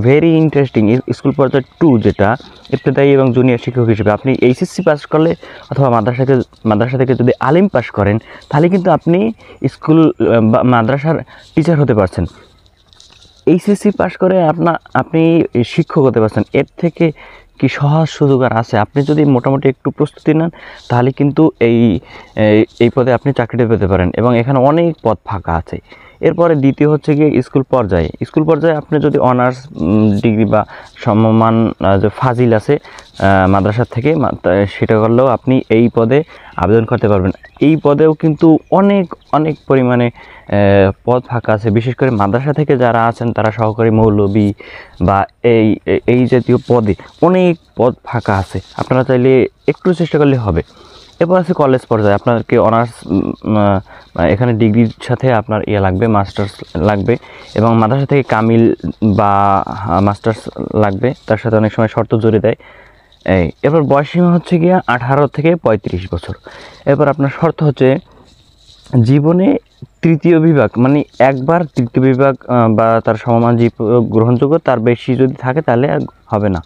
Very interesting. School পর্যায়ে 2 যেটা ইবতেদায়ী এবং জুনিয়র শিক্ষক হিসেবে আপনি এইচএসসি পাস করলে অথবা মাদ্রাসা থেকে যদি আলিম পাস করেন, তাহলে কিন্তু আপনি স্কুল বা মাদ্রাসার টিচার হতে পারছেন। এইচএসসি পাস করে আপনি শিক্ষক হতে পারছেন। এর থেকে কি সহজ সুযোগ আর আছে? আপনি যদি মোটামুটি একটু প্রস্তুতি নেন, তাহলে কিন্তু এই পদে আপনি চাকরিটা পেতে পারেন এবং এখানে অনেক পদ ফাঁকা আছে। এরপরে দ্বিতীয় হচ্ছে গিয়ে স্কুল পর্যায়ে আপনি যদি অনার্স ডিগ্রি বা সমমান যে ফাজিল আছে মাদ্রাসার থেকে, সেটা করলেও আপনি এই পদে আবেদন করতে পারবেন। এই পদেও কিন্তু অনেক পরিমাণে পদ ফাঁকা আছে। বিশেষ করে মাদ্রাসা থেকে যারা আছেন তারা সহকারী মৌলবি বা এই জাতীয় পদে অনেক পদ ফাঁকা আছে। আপনারা চাইলে একটু চেষ্টা করলে হবে। এরপর আছে কলেজ পর্যায়ে, আপনাকে অনার্স এখানে ডিগ্রির সাথে আপনার লাগবে, মাস্টার্স লাগবে এবং মাদ্রাসা থেকে কামিল বা মাস্টার্স লাগবে, তার সাথে অনেক সময় শর্ত জুড়ে দেয়। এরপর বয়সসীমা হচ্ছে গিয়ে 18 থেকে 35 বছর। এরপর আপনার শর্ত হচ্ছে জীবনে তৃতীয় বিভাগ, মানে একবার তৃতীয় বিভাগ বা তার সমমান যে গ্রহণযোগ্য, তার বেশি যদি থাকে তাহলে আর হবে না।